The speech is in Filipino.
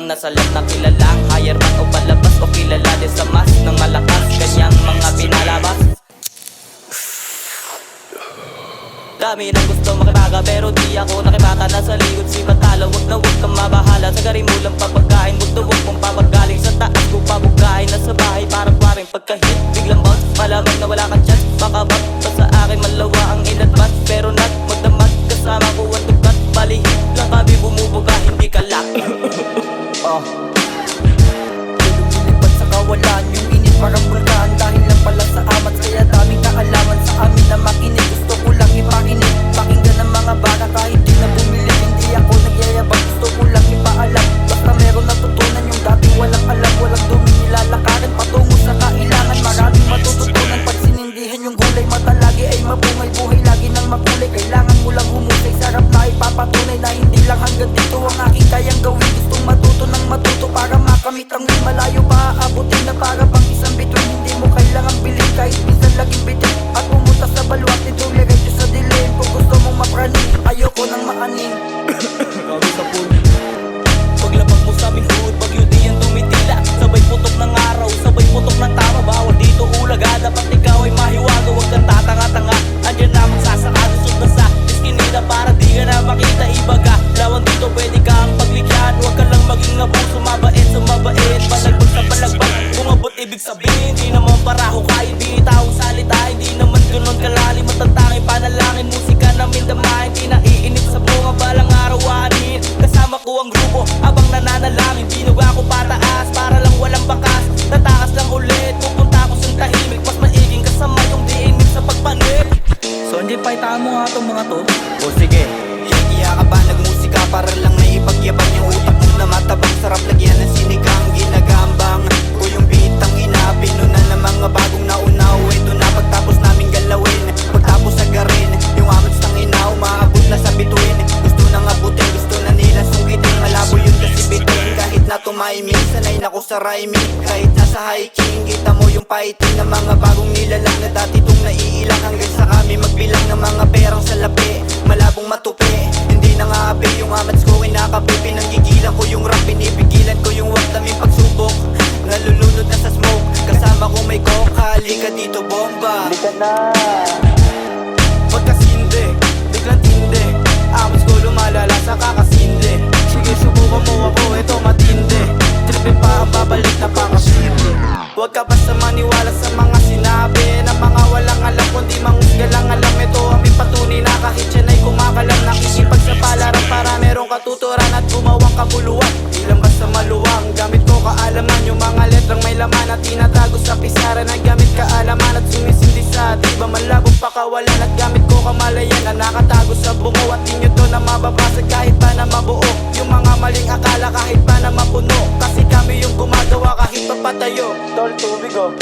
Ang nasa loob na kilalang higher man o palabas o kilala din sa mas ng malakas kanyang mga pinalabas. Dami nang gusto makipaga pero di ako nakipata. Nasa likod si Patalo, wag na wag kang mabahala. Sa garimulang papagkain, wag na wag mong papagaling. Sa taas ko pabugahin, nasa bahay parang paring pagkahit. Biglang bounce, malamang na wala kang chance. Baka ba sa akin malawa ang ilatbat. Pero not magdamag, kasama ko ang tugat. Balihit lang kami bumubuga, hindi kalak. Lumilipad sa kawalan, yung init parang bulkan. Dahil lang pala sa amat, kaya daming kaalaman sa amin na makinig. Gusto ko lang ipakinig, pakinggan ng mga bata kahit di na bumili. Hindi ako nagyayabang, gusto ko lang ipaalam. Basta meron natutunan yung dating walang alam. Walang dumi nilalakaran patungo sa kailangan. Maraming matututunan pag sinindihan yung gulay. Mata lagi ay mabungay, buhay lagi nang makulay. Kailangan mo lang humusay, sarap na ipapatunay na hindi lang hanggang dito ang aking kayang gawin. Gustong matuto ng matuto para makamit ang malayo pa aabutin na para pang isang bituin. Hindi mo kailangan bilhin kahit minsan laging bitin. At pumunta sa baluat nito, diretso sa dilim. Kung gusto mong mapraning, ayoko nang maaning. Kami sa pool, paglabag mo sa aming hood, bagyo di yan tumitila. Sabay putok ng araw, sabay putok ng tama. Bawal dito ulaga, dapat ikaw ay mahiwaga. Huwag kang tatanga-tanga, andyan na magsasaka. Lusot na sa iskinita para di ka na makita ibaga. Lawang dito pwede kang paglikyan. Huwag ka lang maging abuso, sumabait, sumabait. Palagbag sa palagbag, umabot ibig sabihin. Di naman paraho ka, hindi tao salita. Hindi naman ganun kalalim, matatanging panalangin. Musika namin damahin, di naiinip sa bunga. Balang arawanin, kasama ko ang grupo abang nananalangin. Binuga ko pataas, para lang walang bakas. Tatakas lang ulit, pupunta ko sa tahimik. Mas maiging kasama yung diinip sa pagpanik. So hindi paitaan mo nga itong mga to. O sige, Iya ka ba nagmusika para lang naipagyabang yung utak mo na matabang. Sarap lagyan ng sinigang ginagambang ko yung bitang ina. Pinuna ng mga bagong naunaw. Ito na pagtapos namin galawin. Pagtapos agarin yung amats ng ina. Umaabot na sa bituin. Gusto nang abutin, gusto na nila sungkitin. Malabo yun kasi bitin. Kahit na tumaimin, sanay na ko sa rhyming. Kahit nasa hiking, kita mo yung fighting ng mga bagong nilalang na dati tong naiilang. Hanggang sa kami magbilang ng mga perang salapi. Malabong matupi, hindi na nga api. Yung amats ko kinakapi, pinanggigilan ko yung rap. Pinipigilan ko yung wag naming pagsubok. Nalulunod na sa smoke, kasama ko may coke. Halika dito bomba, halika na. pagkasindi, biglang tindi. Amats ko lumalala sa kakasindi. Sige subukan mo ako, ito matindi. Tripin pa ang babalik na pakasindi. Huwag ka basta maniwala sa mga sinabi ng mga walang alam, kundi manghusga lang alam. Ito ang may patunay na kahit yan ay kumakalam. Nakikipag sa palaran para merong katuturan at gumawang kabuluhan. Di lang basta maluwang, gamit ko kaalaman. Yung mga letrang may laman at tinatago sa pisara. Naggamit kaalaman at sumisindi sa di ba malabong pakawalan. At gamit ko kamalayan na nakatago sa bungo. At di nyo to na mababasag kahit pa na mabuo. Yung mga maling akala kahit pa na mapuno. Kasi kami yung gumagawa kahit papatayo. Tol, tubig oh.